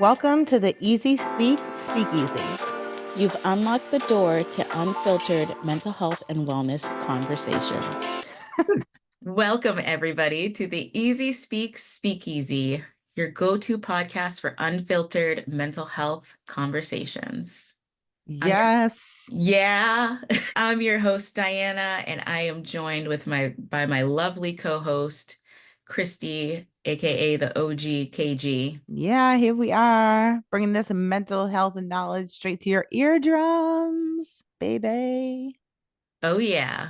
Welcome to the Easy Speak Speakeasy. You've unlocked the door to unfiltered mental health and wellness conversations. Welcome, everybody, to the Easy Speak Speakeasy, your go-to podcast for unfiltered mental health conversations. Yes. I'm your host, Dahyana, and I am joined by my lovely co-host, Kristi, aka the OG KG. Yeah, here we are, bringing this mental health and knowledge straight to your eardrums, baby. Oh, yeah.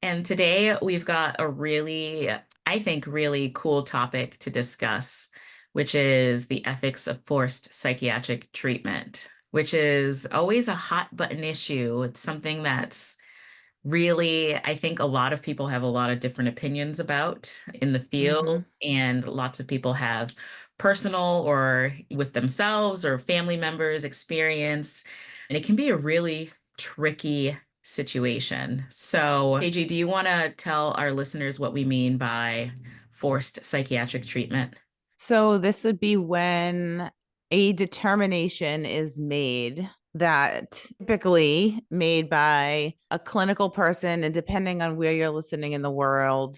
And today we've got a really, I think, really cool topic to discuss, which is the ethics of forced psychiatric treatment, which is always a hot button issue. It's something that's really, I think a lot of people have a lot of different opinions about in the field, and lots of people have personal or with themselves or family members experience, and it can be a really tricky situation. So, AJ, do you want to tell our listeners what we mean by forced psychiatric treatment? So this would be when a determination is made that typically made by a clinical person, and depending on where you're listening in the world,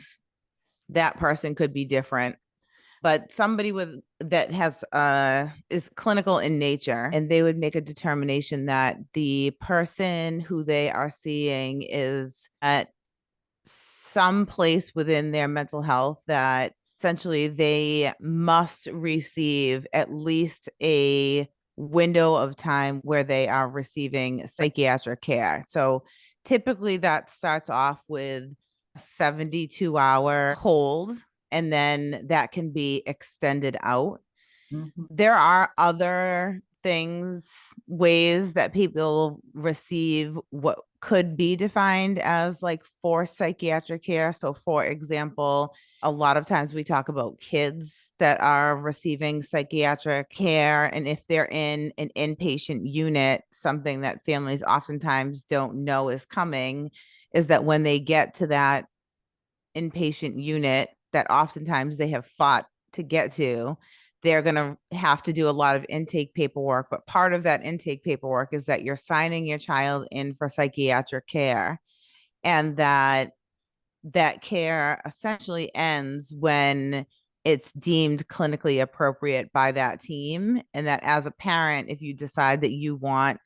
that person could be different. But somebody with that has is clinical in nature, and they would make a determination that the person who they are seeing is at some place within their mental health that essentially they must receive at least a window of time where they are receiving psychiatric care. So typically that starts off with a 72-hour hold, and then that can be extended out. There are other ways that people receive what could be defined as like forced psychiatric care. So, for example, a lot of times we talk about kids that are receiving psychiatric care. And if they're in an inpatient unit, something that families oftentimes don't know is coming is that when they get to that inpatient unit that oftentimes they have fought to get to, they're going to have to do a lot of intake paperwork. But part of that intake paperwork is that you're signing your child in for psychiatric care, and that care essentially ends when it's deemed clinically appropriate by that team. And that as a parent, if you decide that you want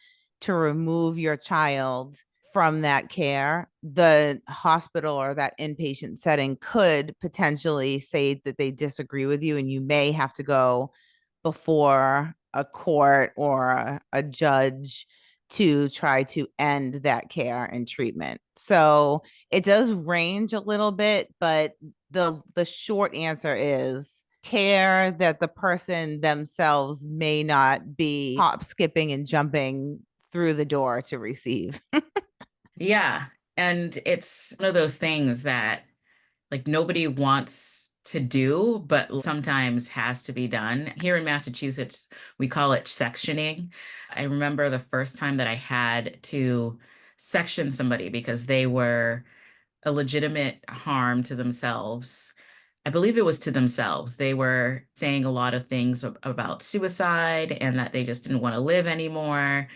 to remove your child from that care, the hospital or that inpatient setting could potentially say that they disagree with you, and you may have to go before a court or a judge to try to end that care and treatment. So it does range a little bit, but the short answer is care that the person themselves may not be hop, skipping, and jumping through the door to receive. Yeah. And it's one of those things that like nobody wants to do, but sometimes has to be done. Here in Massachusetts, we call it sectioning. I remember the first time that I had to section somebody because they were a legitimate harm to themselves. I believe it was to themselves. They were saying a lot of things about suicide and that they just didn't want to live anymore.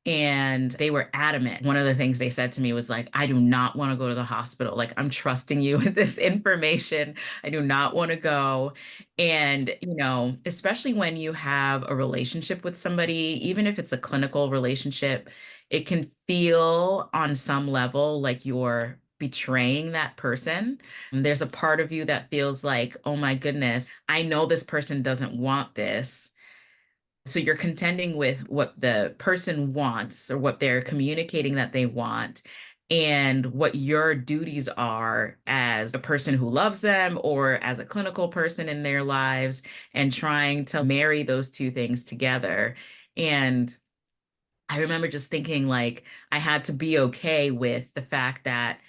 And they were adamant. One of the things they said to me was like, I do not want to go to the hospital. Like, I'm trusting you with this information. I do not want to go. And, especially when you have a relationship with somebody, even if it's a clinical relationship, it can feel on some level like you're betraying that person. And there's a part of you that feels like, oh my goodness, I know this person doesn't want this. So you're contending with what the person wants or what they're communicating that they want, and what your duties are as a person who loves them or as a clinical person in their lives, and trying to marry those two things together. And I remember just thinking like I had to be okay with the fact that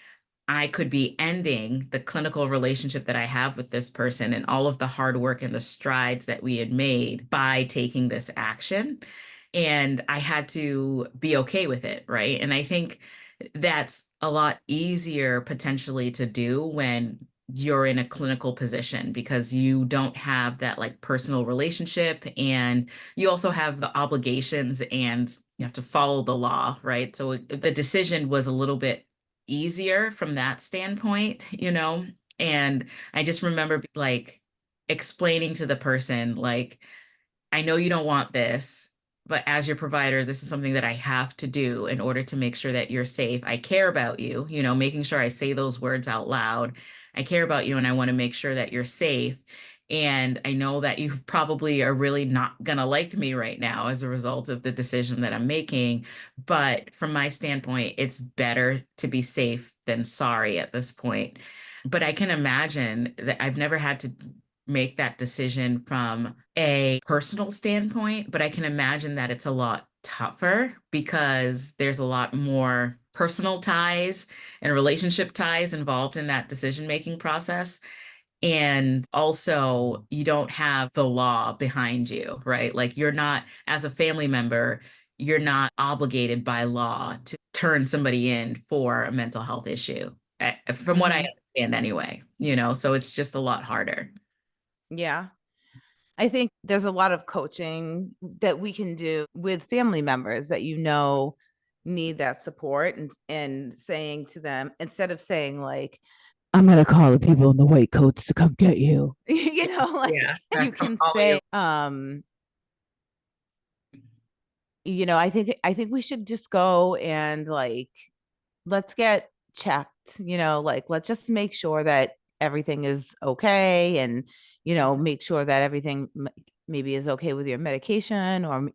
I could be ending the clinical relationship that I have with this person and all of the hard work and the strides that we had made by taking this action. And I had to be okay with it, right? And I think that's a lot easier potentially to do when you're in a clinical position, because you don't have that like personal relationship, and you also have the obligations and you have to follow the law, right? So the decision was a little bit easier from that standpoint, you know? And I just remember like explaining to the person, like, I know you don't want this, but as your provider, this is something that I have to do in order to make sure that you're safe. I care about you, you know, making sure I say those words out loud. I care about you and I want to make sure that you're safe. And I know that you probably are really not going to like me right now as a result of the decision that I'm making. But from my standpoint, it's better to be safe than sorry at this point. But I can imagine that I've never had to make that decision from a personal standpoint, but I can imagine that it's a lot tougher because there's a lot more personal ties and relationship ties involved in that decision-making process. And also, you don't have the law behind you, right? Like, you're not, as a family member, you're not obligated by law to turn somebody in for a mental health issue, from what I understand anyway, you know, so it's just a lot harder. Yeah. I think there's a lot of coaching that we can do with family members that need that support, and saying to them, instead of saying like, I'm gonna call the people in the white coats to come get you. Like, Yeah. you can say, I think we should just go and like, let's get checked, like, let's just make sure that everything is okay, and make sure that everything maybe is okay with your medication, or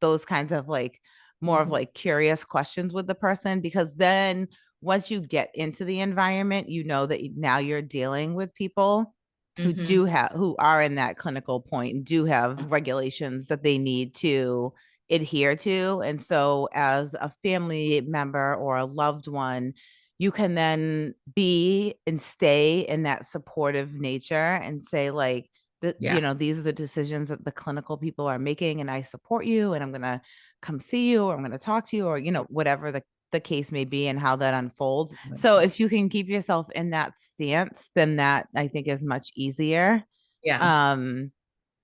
those kinds of like more of like curious questions with the person, because then once you get into the environment, that now you're dealing with people who are in that clinical point and do have regulations that they need to adhere to. And so as a family member or a loved one, you can then be and stay in that supportive nature and say like, these are the decisions that the clinical people are making, and I support you, and I'm going to come see you, or I'm going to talk to you, or whatever the case may be and how that unfolds. So if you can keep yourself in that stance, then that I think is much easier. Yeah.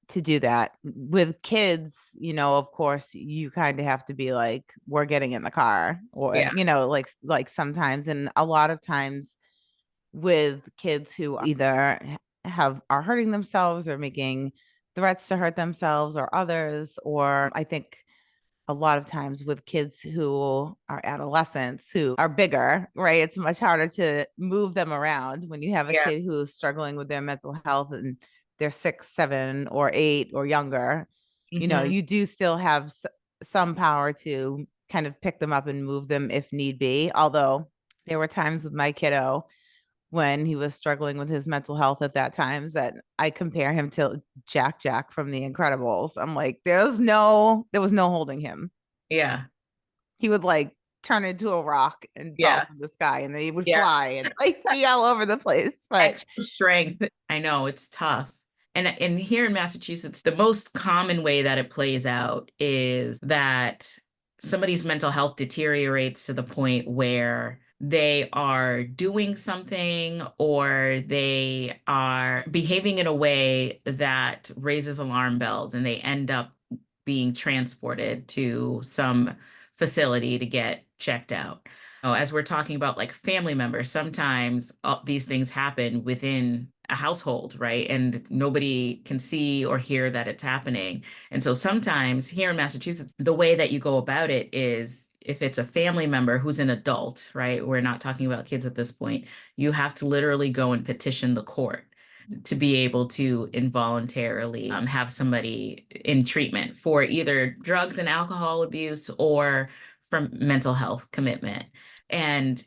To do that with kids, of course, you kind of have to be like, we're getting in the car, or, Yeah. like sometimes, and a lot of times with kids who either are hurting themselves or making threats to hurt themselves or others, or I think a lot of times with kids who are adolescents who are bigger, right? It's much harder to move them around when you have a kid who's struggling with their mental health and they're 6, 7, or 8 or younger. You do still have some power to kind of pick them up and move them if need be. Although there were times with my kiddo when he was struggling with his mental health at that times that I compare him to Jack from The Incredibles. I'm like, there was no holding him. Yeah. He would like turn into a rock and fall from the sky, and then he would fly and like be all over the place. But extra strength. I know it's tough. And here in Massachusetts, the most common way that it plays out is that somebody's mental health deteriorates to the point where they are doing something or they are behaving in a way that raises alarm bells, and they end up being transported to some facility to get checked out. As we're talking about like family members, sometimes these things happen within a household, right? And nobody can see or hear that it's happening. And so sometimes here in Massachusetts, the way that you go about it is, if it's a family member who's an adult, right? We're not talking about kids at this point. You have to literally go and petition the court to be able to involuntarily have somebody in treatment for either drugs and alcohol abuse or from mental health commitment. And,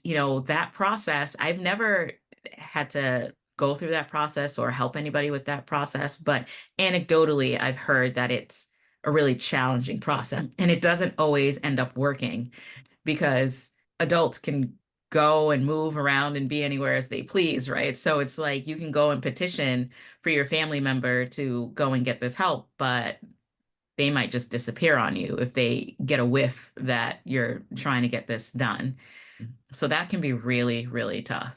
that process, I've never had to go through that process or help anybody with that process, but anecdotally, I've heard that it's a really challenging process, and it doesn't always end up working because adults can go and move around and be anywhere as they please, right? So it's like you can go and petition for your family member to go and get this help, but they might just disappear on you if they get a whiff that you're trying to get this done. So that can be really, really tough.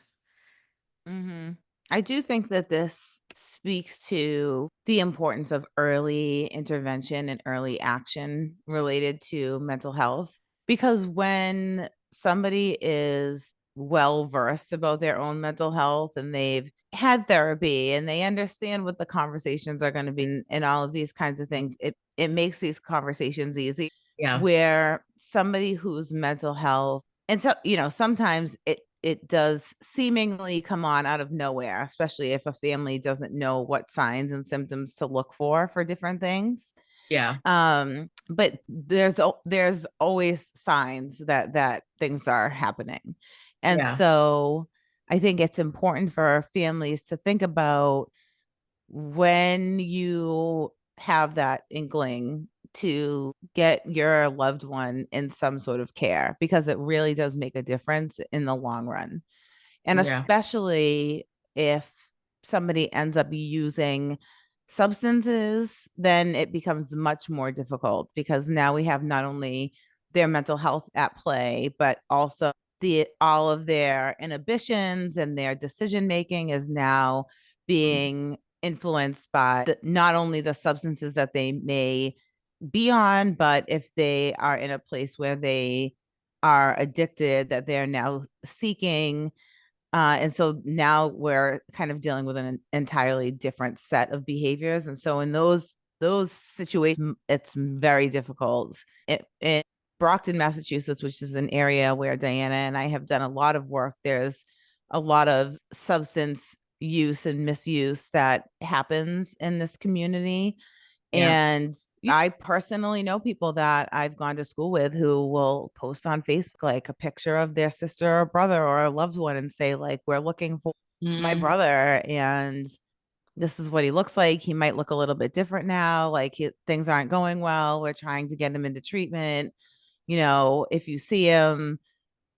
mm-hmm. I do think that this speaks to the importance of early intervention and early action related to mental health. Because when somebody is well versed about their own mental health and they've had therapy and they understand what the conversations are going to be and all of these kinds of things, it makes these conversations easy. Yeah. Where somebody whose mental health, and so, sometimes it does seemingly come on out of nowhere, especially if a family doesn't know what signs and symptoms to look for different things. Yeah. But there's always signs that things are happening. And Yeah. so I think it's important for families to think about when you have that inkling to get your loved one in some sort of care, because it really does make a difference in the long run. And Yeah. especially if somebody ends up using substances, then it becomes much more difficult, because now we have not only their mental health at play, but also the all of their inhibitions and their decision making is now being influenced by not only the substances that they may be on, but if they are in a place where they are addicted, that they're now seeking. And so now we're kind of dealing with an entirely different set of behaviors. And so in those situations, it's very difficult. In Brockton, Massachusetts, which is an area where Dahyana and I have done a lot of work, there's a lot of substance use and misuse that happens in this community. Yeah. And I personally know people that I've gone to school with who will post on Facebook like a picture of their sister or brother or a loved one and say, like, we're looking for my Mm, brother and this is what he looks like. He might look a little bit different now. Like things aren't going well. We're trying to get him into treatment. If you see him,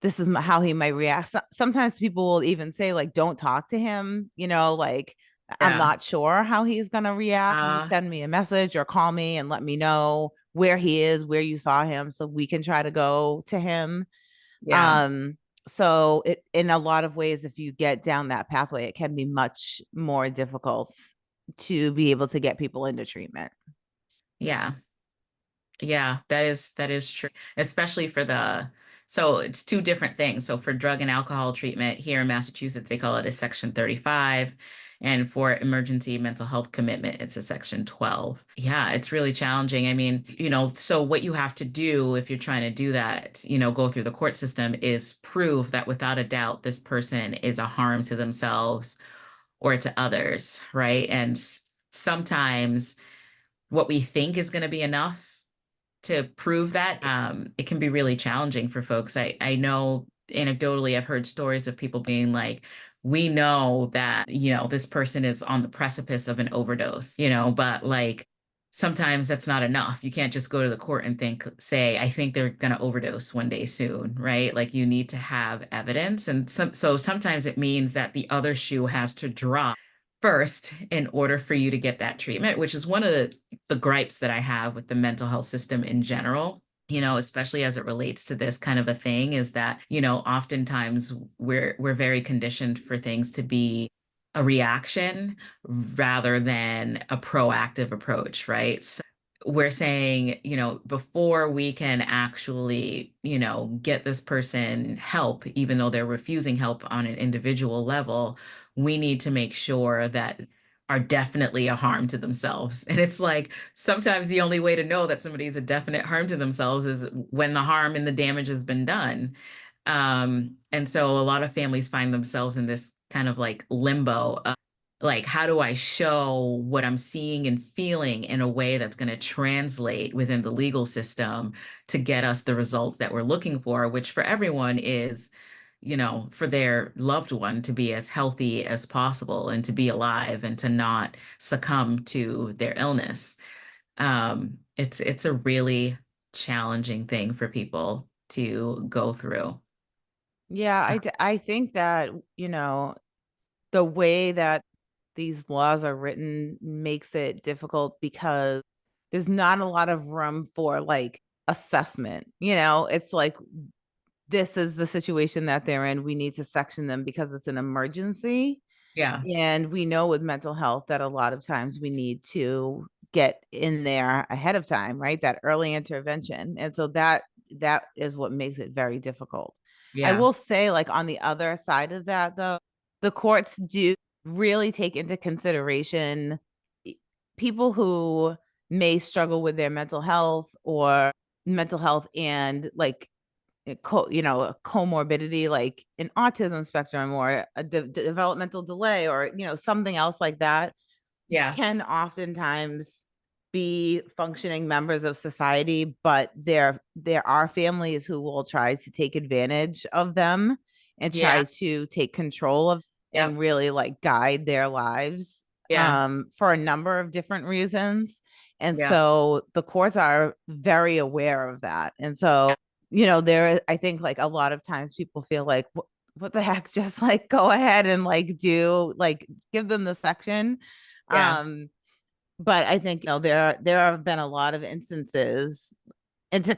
this is how he might react. Sometimes people will even say, like, don't talk to him, like, I'm yeah. not sure how he's going to react. Uh, Send me a message or call me and let me know where he is, where you saw him, so we can try to go to him. yeah. Um, so in a lot of ways, if you get down that pathway, it can be much more difficult to be able to get people into treatment. Yeah. Yeah, that is true, especially for so it's two different things. So for drug and alcohol treatment here in Massachusetts, they call it a Section 35. And for emergency mental health commitment, it's a Section 12. Yeah, it's really challenging. I mean, so what you have to do if you're trying to do that, go through the court system is prove that without a doubt, this person is a harm to themselves or to others, right? And sometimes what we think is going to be enough to prove that, it can be really challenging for folks. I know anecdotally, I've heard stories of people being like, we know that, this person is on the precipice of an overdose, but like sometimes that's not enough. You can't just go to the court and say, I think they're going to overdose one day soon, right? Like you need to have evidence. And so sometimes it means that the other shoe has to drop first in order for you to get that treatment, which is one of the gripes that I have with the mental health system in general, especially as it relates to this kind of a thing, is that, oftentimes we're very conditioned for things to be a reaction rather than a proactive approach, right? So we're saying, before we can actually, get this person help, even though they're refusing help on an individual level, we need to make sure that are definitely a harm to themselves. And it's like sometimes the only way to know that somebody is a definite harm to themselves is when the harm and the damage has been done. And so a lot of families find themselves in this kind of like limbo of like, how do I show what I'm seeing and feeling in a way that's going to translate within the legal system to get us the results that we're looking for, which for everyone is, for their loved one to be as healthy as possible and to be alive and to not succumb to their illness. It's a really challenging thing for people to go through. Yeah, I think that, the way that these laws are written makes it difficult because there's not a lot of room for like assessment. It's like this is the situation that they're in. We need to section them because it's an emergency. Yeah. And we know with mental health that a lot of times we need to get in there ahead of time, right? That early intervention. And so that is what makes it very difficult. I Yeah. will say, like, on the other side of that, though, the courts do really take into consideration people who may struggle with their mental health, or mental health and like a comorbidity like an autism spectrum, or a developmental delay, or something else like that, Yeah. can oftentimes be functioning members of society, but there are families who will try to take advantage of them and Yeah. try to take control of Yep. and really like guide their lives, Yeah. for a number of different reasons. And Yeah. so the courts are very aware of that. And so, I think like a lot of times people feel like, what the heck, just like go ahead and like do like give them the section. Yeah. um but I think there have been a lot of instances, and to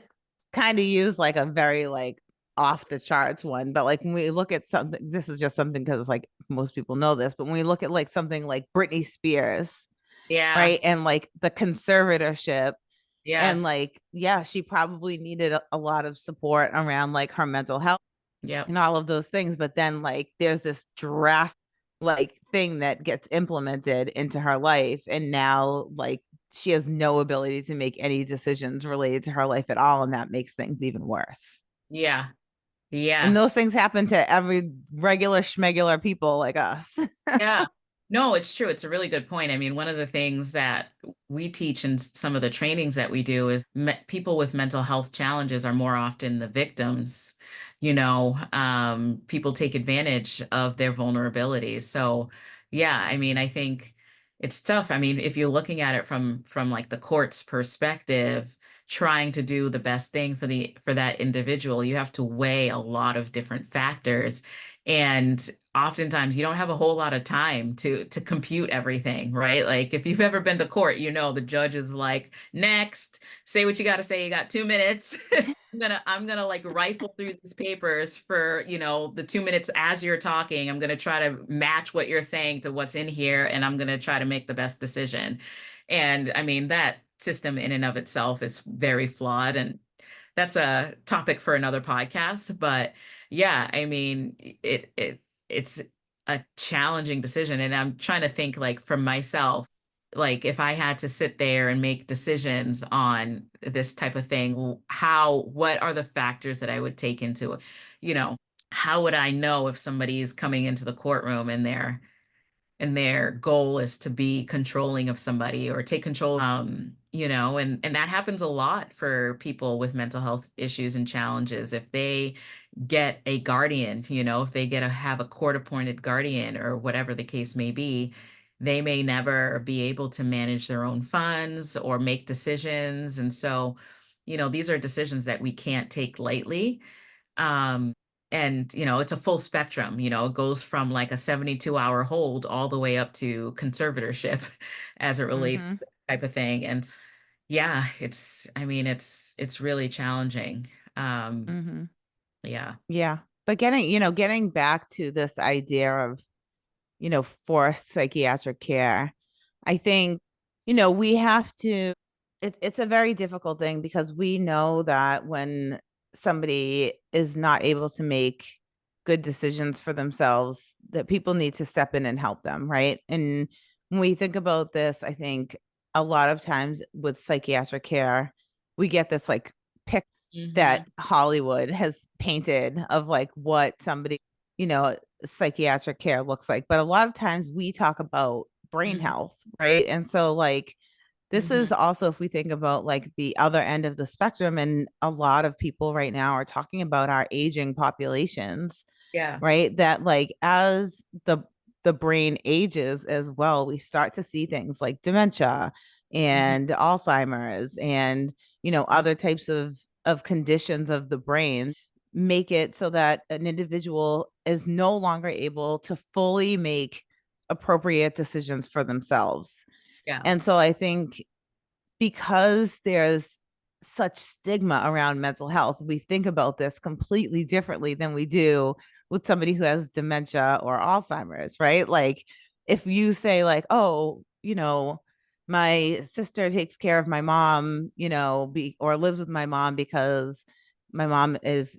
kind of use like a very like off the charts one, but like when we look at something, this is just something because like most people know this, but when we look at like something like Britney Spears, Yeah. right, and like the conservatorship, and Yes. like yeah, she probably needed a lot of support around like her mental health Yep. and all of those things, but then like there's this drastic like thing that gets implemented into her life, and now like she has no ability to make any decisions related to her life at all, and that makes things even worse. Yeah. And those Yes. things happen to every regular schmegular people like us. Yeah. No, it's true. It's a really good point. I mean, one of the things that we teach in some of the trainings that we do is people with mental health challenges are more often the victims. People take advantage of their vulnerabilities. So, yeah, I mean, I think it's tough. I mean, if you're looking at it from like the court's perspective, trying to do the best thing for that individual, you have to weigh a lot of different factors. And oftentimes you don't have a whole lot of time to compute everything, right? Like if you've ever been to court, the judge is like, next, say what you got to say. You got 2 minutes. I'm gonna like rifle through these papers for, the 2 minutes as you're talking. I'm gonna try to match what you're saying to what's in here, and I'm gonna try to make the best decision. And I mean, that system in and of itself is very flawed. And that's a topic for another podcast. But yeah, I mean, it's a challenging decision. And I'm trying to think like for myself, like if I had to sit there and make decisions on this type of thing, what are the factors that I would take into, you know, how would I know if somebody is coming into the courtroom and their goal is to be controlling of somebody or take control, and that happens a lot for people with mental health issues and challenges. If they get a guardian, if they have a court appointed guardian or whatever the case may be, they may never be able to manage their own funds or make decisions. And so, these are decisions that we can't take lightly. um, and it's a full spectrum. It goes from like a 72-hour hold all the way up to conservatorship as it relates to Mm-hmm. that type of thing. And yeah, I mean, it's really challenging. um Mm-hmm. yeah. Yeah, but getting back to this idea of forced psychiatric care, I think, we have to, it's a very difficult thing because we know that when somebody is not able to make good decisions for themselves, that people need to step in and help them, right? And when we think about this, I think a lot of times with psychiatric care, we get this like pic Hmm. that Hollywood has painted of like what somebody, psychiatric care looks like. But a lot of times we talk about brain Hmm. health, right? And so like this is Hmm. also, if we think about like the other end of the spectrum, and a lot of people right now are talking about our aging populations, Yeah. right? That like as the brain ages as well, we start to see things like dementia Hmm. and Alzheimer's and other types of conditions of the brain, make it so that an individual is no longer able to fully make appropriate decisions for themselves. Yeah. And so I think because there's such stigma around mental health. We think about this completely differently than we do with somebody who has dementia or Alzheimer's, right? Like if you say like, oh, my sister takes care of my mom, or lives with my mom because my mom is,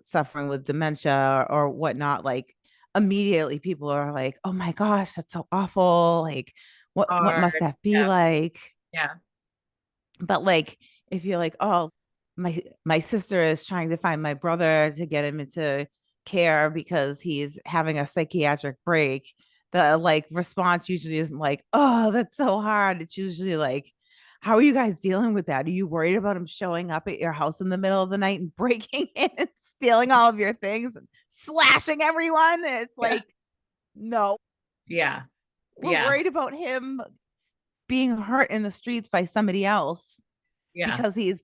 suffering with dementia or whatnot, like immediately people are like, oh my gosh, that's so awful. Like, what Hard. must that be Yeah. like? Yeah. But like if you're like, oh, my sister is trying to find my brother to get him into care because he's having a psychiatric break, the like response usually isn't like, oh, that's so hard. It's usually like, how are you guys dealing with that? Are you worried about him showing up at your house in the middle of the night and breaking in and stealing all of your things and slashing everyone? And it's Yeah. like, no, Yeah. we're Yeah. worried about him being hurt in the streets by somebody else Yeah. because he's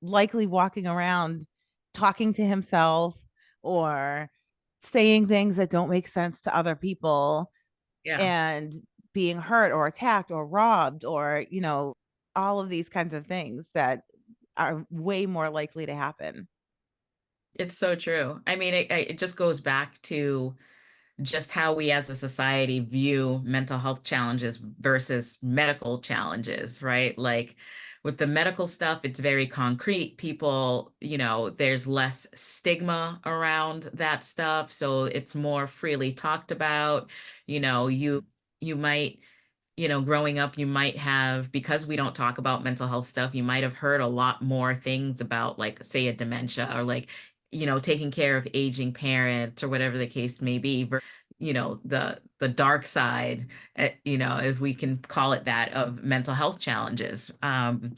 likely walking around talking to himself or saying things that don't make sense to other people Yeah. and being hurt or attacked or robbed or, all of these kinds of things that are way more likely to happen. It's so true. I mean, it just goes back to just how we as a society view mental health challenges versus medical challenges, right? Like with the medical stuff, it's very concrete. People, there's less stigma around that stuff. So it's more freely talked about. You might, growing up, you might have, because we don't talk about mental health stuff, you might have heard a lot more things about, like, say, a dementia or like, taking care of aging parents or whatever the case may be. The dark side, if we can call it that, of mental health challenges. And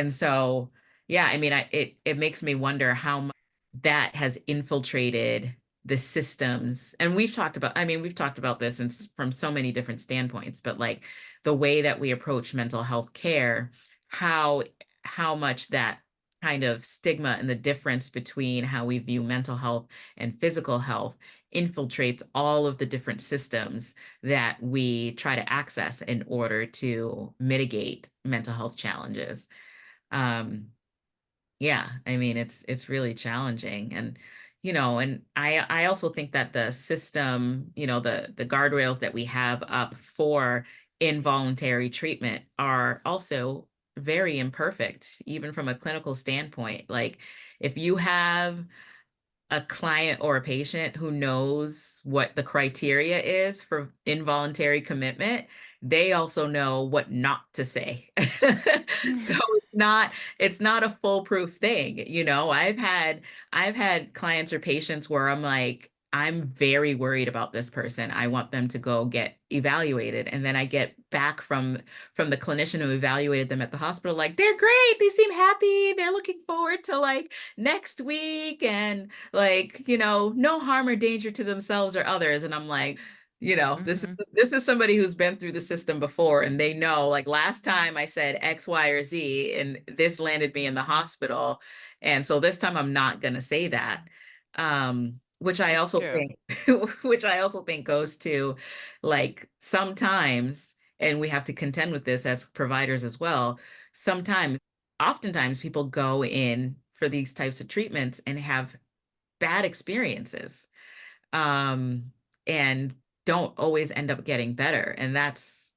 so, yeah, I mean, it makes me wonder how much that has infiltrated the systems. And we've talked about this from so many different standpoints, but like the way that we approach mental health care, how how much that kind of stigma and the difference between how we view mental health and physical health infiltrates all of the different systems that we try to access in order to mitigate mental health challenges. Um, yeah, I mean, it's really challenging. And I also think that the system, the guardrails that we have up for involuntary treatment are also very imperfect, even from a clinical standpoint. Like if you have a client or a patient who knows what the criteria is for involuntary commitment, they also know what not to say. So it's not a foolproof thing. I've had clients or patients where I'm like, I'm very worried about this person. I want them to go get evaluated. And then I get back from the clinician who evaluated them at the hospital, like, they're great. They seem happy. They're looking forward to like next week. And like, no harm or danger to themselves or others. And I'm like, this is Mm-hmm. this is somebody who's been through the system before, and they know, like, last time I said X, Y, or Z, and this landed me in the hospital. And so this time I'm not gonna say that. Which I It's also true. think, which I also think goes to, like, sometimes, and we have to contend with this as providers as well. Sometimes, oftentimes people go in for these types of treatments and have bad experiences, um, and don't always end up getting better. And that's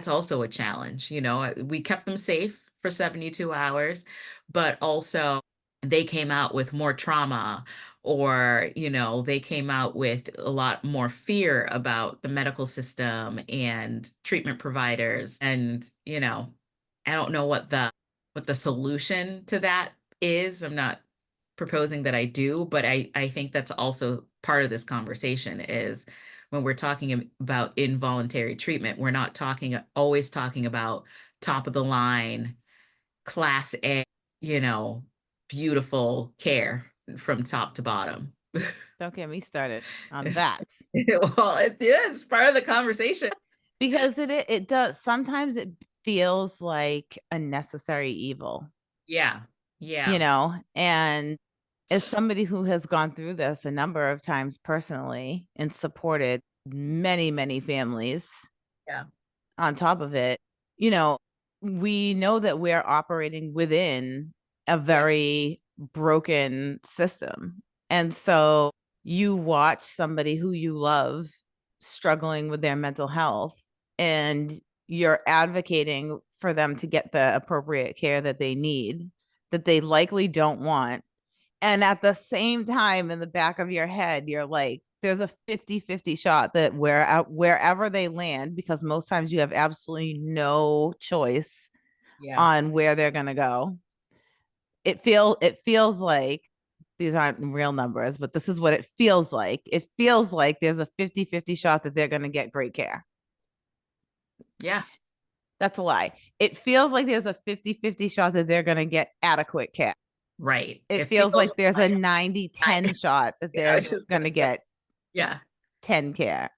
also a challenge. We kept them safe for 72 hours, but also they came out with more trauma, or they came out with a lot more fear about the medical system and treatment providers. And I don't know what the solution to that is. I'm not proposing that I do, but I think that's also part of this conversation, is when we're talking about involuntary treatment, we're not always talking about top of the line, class A, you know, beautiful care from top to bottom. Don't get me started on that. Well, it is part of the conversation. Because it does sometimes it feels like a necessary evil, Yeah. Yeah. and as somebody who has gone through this a number of times personally and supported many, many families Yeah. on top of it, you know, we know that we're operating within a very broken system. And so you watch somebody who you love struggling with their mental health, and you're advocating for them to get the appropriate care that they need, that they likely don't want. And at the same time, in the back of your head, you're like, there's a 50-50 shot that wherever they land, because most times you have absolutely no choice on where they're going to go. It feels like, these aren't real numbers, but this is what it feels like. It feels like there's a 50-50 shot that they're going to get great care. Yeah. That's a lie. It feels like there's a 50-50 shot that they're going to get adequate care. Right. It feels like there's a 90-10 shot that they're going to get 10 care.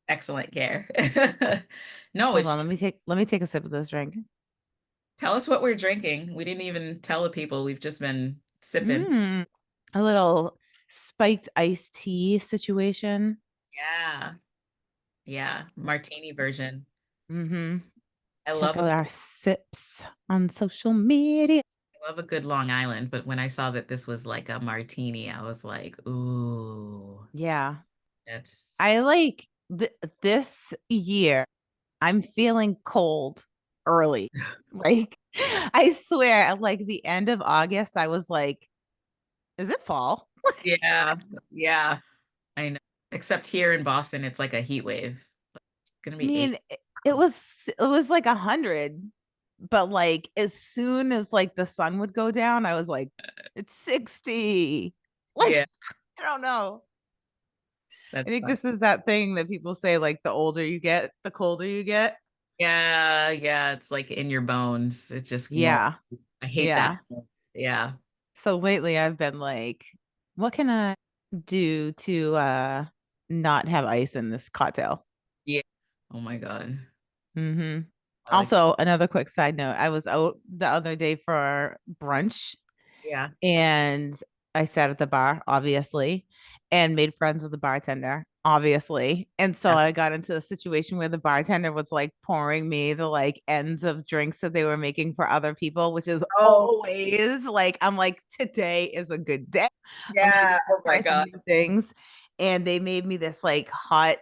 Excellent care. No, Hold on, let me take a sip of this drink. Tell us what we're drinking. We didn't even tell the people. We've just been sipping. A little spiked iced tea situation. Yeah. Yeah. Martini version. Mm-hmm. I Check out our sips on social media. I love a good Long Island, but when I saw that this was like a martini, I was like, ooh. Yeah. That's I like this year. I'm feeling cold early. Like, I swear, at like the end of August, I was like, is it fall? yeah. Yeah. I know. Except here in Boston, it's like a heat wave. It's gonna I be mean, it was like 100, but like as soon as like the sun would go down, I was like, it's 60. Like, yeah. I don't know. I That's think fun. this is that thing that people say, like, the older you get, the colder you get. Yeah, yeah, it's like in your bones. It just won't. Yeah. I hate that. Yeah. Yeah. So lately I've been like, what can I do to not have ice in this cocktail? Yeah. Oh my God. Mm-hmm. I like, Also, another quick side note, I was out the other day for brunch, yeah. and I sat at the bar, obviously, and made friends with the bartender, obviously. And so Yeah. I got into a situation where the bartender was like pouring me the like ends of drinks that they were making for other people, which is Oh, always like, I'm like, today is a good day. I'm like, yeah. Oh my try some God. new things. And they made me this like hot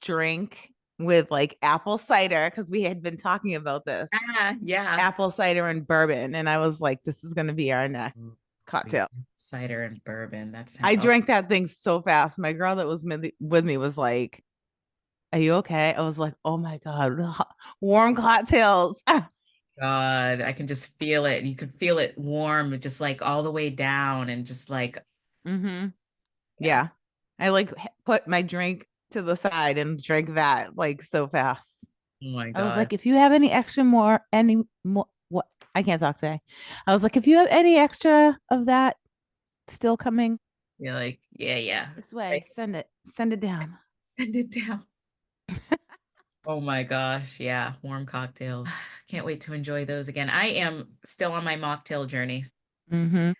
drink with like apple cider, because we had been talking about this Yeah, yeah. apple cider and bourbon. And I was like, this is going to be our next Mm, cocktail. cider and bourbon. That sounds I drank that thing so fast. My girl that was with me was like, are you okay? I was like, oh my God, warm cocktails. God. I can just feel it. You could feel it warm, just like all the way down and just like, Mm-hmm. yeah. Yeah. I like put my drink to the side and drank that like so fast. Oh my I was God. like, if you have any more, what? I can't talk today. I was like, if you have any extra of that still coming You're like, yeah, yeah. this way, Right. send it down. Send it down. Oh my gosh. Yeah. Warm cocktails. Can't wait to enjoy those again. I am still on my mocktail journey. Mm-hmm.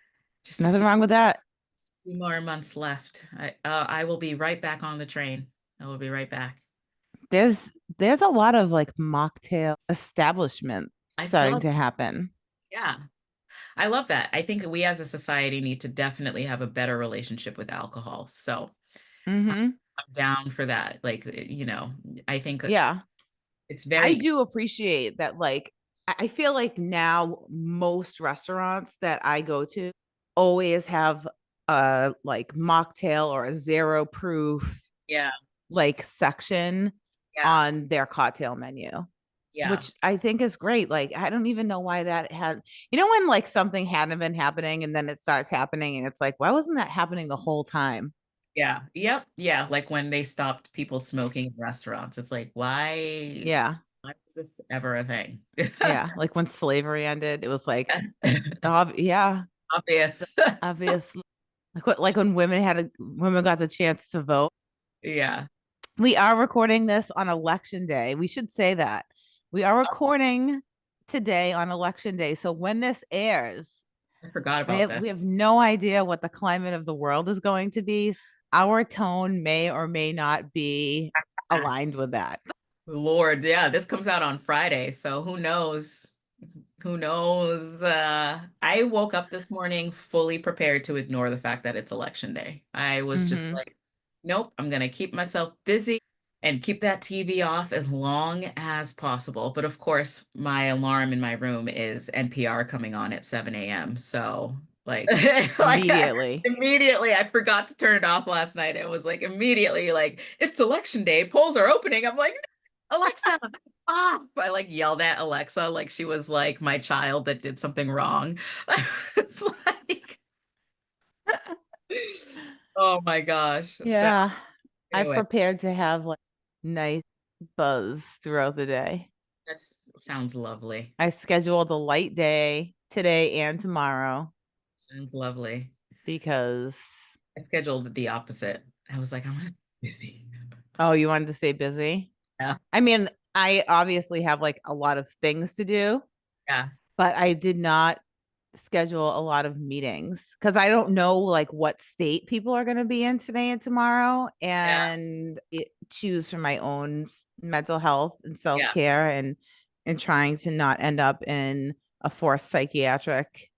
Just Nothing wrong with that. a few more months left. I will be right back on the train. I will be right back. There's there's a lot of like mocktail establishments I starting saw, to happen. yeah. I love that. I think we as a society need to definitely have a better relationship with alcohol. So Mm-hmm. I'm down for that. Like, I think Yeah. it's I very, do appreciate that. Like, I feel like now most restaurants that I go to always have a like mocktail or a zero proof yeah, like section yeah, on their cocktail menu, yeah, which I think is great. Like, I don't even know why that had, when like something hadn't been happening and then it starts happening and it's like, why wasn't that happening the whole time? yeah, yep, yeah. Like when they stopped people smoking in restaurants, it's like, Yeah. why is this ever a thing? Yeah. Like when slavery ended, it was like, Yeah. yeah, Obvious. obviously. Like when women got the chance to vote. Yeah. We are recording this on election day. We should say that. We are recording today on election day. So when this airs, I forgot we about have that. we have no idea what the climate of the world is going to be. Our tone may or may not be aligned with that. Lord, yeah, this comes out on Friday, so who knows? Who knows? I woke up this morning fully prepared to ignore the fact that it's election day. I was just Mhm. like, nope, I'm going to keep myself busy and keep that TV off as long as possible. But of course, my alarm in my room is NPR coming on at 7 a.m. So, like, like Immediately. immediately, I forgot to turn it off last night. It was like immediately, like, it's election day, polls are opening. I'm like, Alexa, off. I like yelled at Alexa like she was like my child that did something wrong. It's like, oh my gosh. So Yeah. I've anyway, prepared to have like nice buzz throughout the day. that sounds lovely. I scheduled a light day today and tomorrow Sounds lovely. because, I scheduled the opposite. I was like, I'm gonna be busy. oh, you wanted to stay busy? Yeah. I mean, I obviously have like a lot of things to do, Yeah. but I did not schedule a lot of meetings because I don't know like what state people are going to be in today and tomorrow, Yeah. and choose for my own mental health and Yeah. self-care, and trying to not end up in a forced psychiatric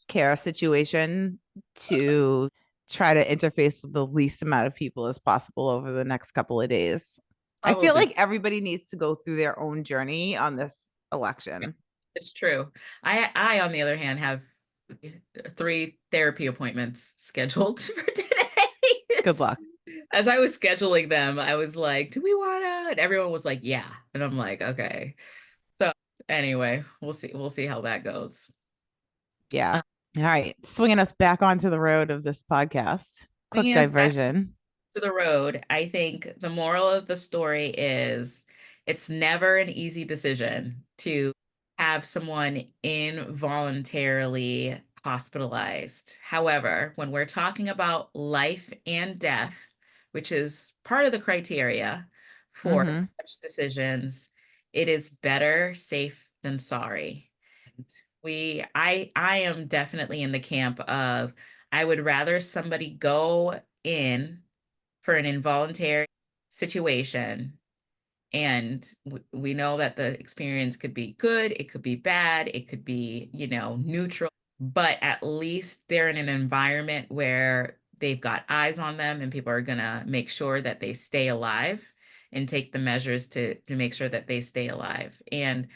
care situation, to try to interface with the least amount of people as possible over the next couple of days. I feel Probably. like everybody needs to go through their own journey on this Yeah, election. it's true. I on the other hand have 3 therapy appointments scheduled for today. Good luck. As I was scheduling them, I was like, do we wanna? And everyone was like, yeah. And I'm like, okay. So anyway, we'll see how that goes. Yeah. All right. Swinging us back onto the road of this podcast. Quick Bringing us back diversion. to the road, I think the moral of the story is it's never an easy decision to have someone involuntarily hospitalized. However, when we're talking about life and death, which is part of the criteria for Mm-hmm. such decisions, it is better safe than sorry. I am definitely in the camp of I would rather somebody go in for an involuntary situation. And we know that the experience could be good, it could be bad, it could be, neutral, but at least they're in an environment where they've got eyes on them and people are going to make sure that they stay alive and take the measures to make sure that they stay alive. And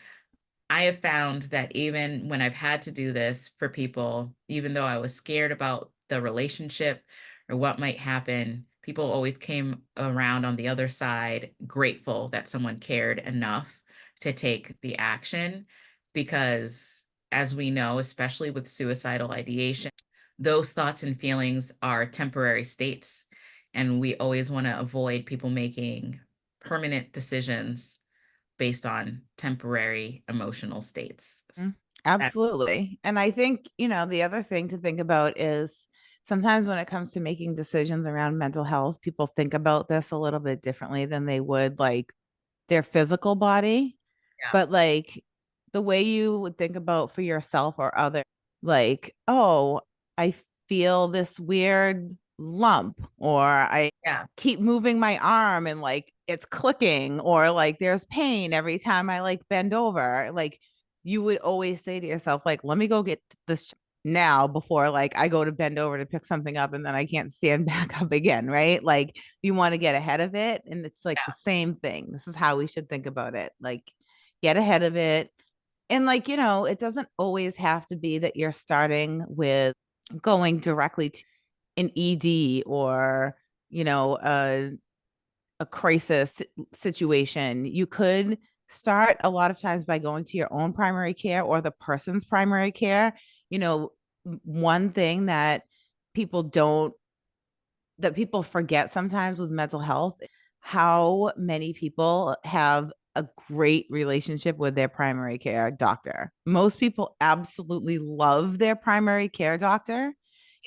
I have found that even when I've had to do this for people, even though I was scared about the relationship or what might happen, people always came around on the other side, grateful that someone cared enough to take the action. Because, as we know, especially with suicidal ideation, those thoughts and feelings are temporary states. And we always want to avoid people making permanent decisions based on temporary emotional states. That, Absolutely. And I think, the other thing to think about is sometimes when it comes to making decisions around mental health, people think about this a little bit differently than they would like their physical body. yeah, But like the way you would think about for yourself or other, like, oh, I feel this weird lump, or I yeah, keep moving my arm and like it's clicking, or like there's pain every time I like bend over. Like you would always say to yourself, like, let me go get this now before like I go to bend over to pick something up and then I can't stand back up again, right? Like you want to get ahead of it. And it's like the yeah, same thing. This is how we should think about it. Like get ahead of it. And like, it doesn't always have to be that you're starting with going directly to an ED or, a crisis situation. You could start a lot of times by going to your own primary care or the person's primary care. You know, one thing people don't that people forget sometimes with mental health, how many people have a great relationship with their primary care doctor. Most people absolutely love their primary care doctor.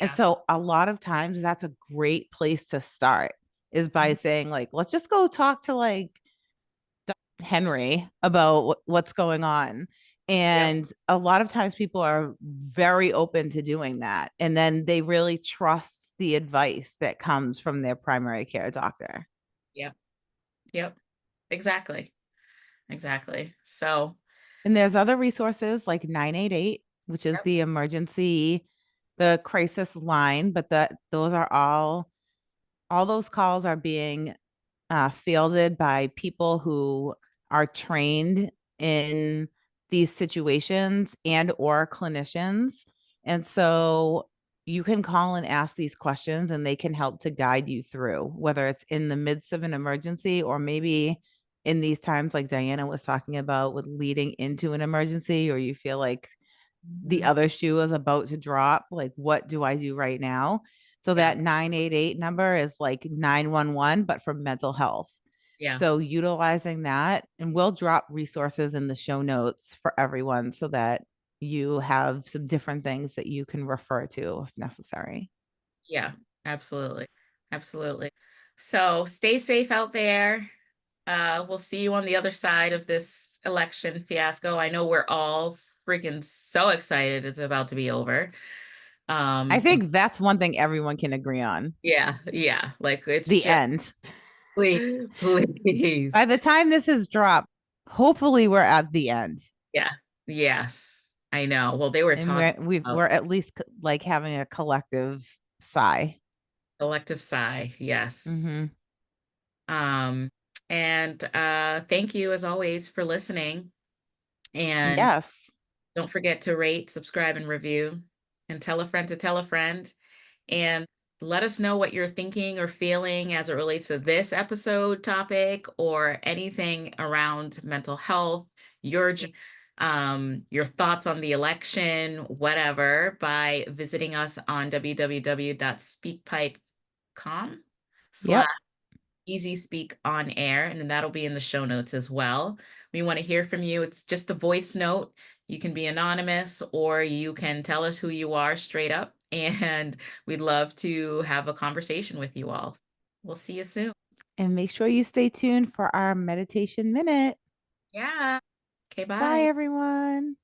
And yeah. so a lot of times that's a great place to start, is by Mhm. saying like, let's just go talk to like Henry about what's going on. Yep, And a lot of times people are very open to doing that. And then they really trust the advice that comes from their primary care doctor. yep, yep. Exactly. Exactly. So And there's other resources like 988, which is Yep. the emergency, the crisis line, but those are all those calls are being fielded by people who are trained in these situations and or clinicians. And so you can call and ask these questions and they can help to guide you through, whether it's in the midst of an emergency or maybe in these times like Dahyana was talking about with leading into an emergency, or you feel like the Mhm. other shoe is about to drop. Like, what do I do right now? So Yeah. that 988 number is like 911, but for mental health. So Yes. utilizing that, and we'll drop resources in the show notes for everyone so that you have some different things that you can refer to if necessary. Yeah, absolutely. Absolutely. So stay safe out there. We'll see you on the other side of this election fiasco. I know we're all freaking so excited it's about to be over. I And think that's one thing everyone can agree on. yeah, yeah, like it's The just end. please, please. By the time this is dropped, hopefully we're at the end. Yeah, yes, I know. Well, they were And talking we're about at least like having a collective sigh. collective sigh. Yes. Mm-hmm. Um, and thank you as always for listening. And Yes. don't forget to rate, subscribe, and review, and tell a friend to tell a friend. And let us know what you're thinking or feeling as it relates to this episode topic or anything around mental health, your thoughts on the election, whatever, by visiting us on www.speakpipe.com Yep. Easy Speak on Air, and that'll be in the show notes as well. We want to hear from you. It's just a voice note. You can be anonymous or you can tell us who you are straight up, and we'd love to have a conversation with you all. We'll see you soon. And make sure you stay tuned for our meditation minute. Yeah. Okay, Bye, bye. everyone.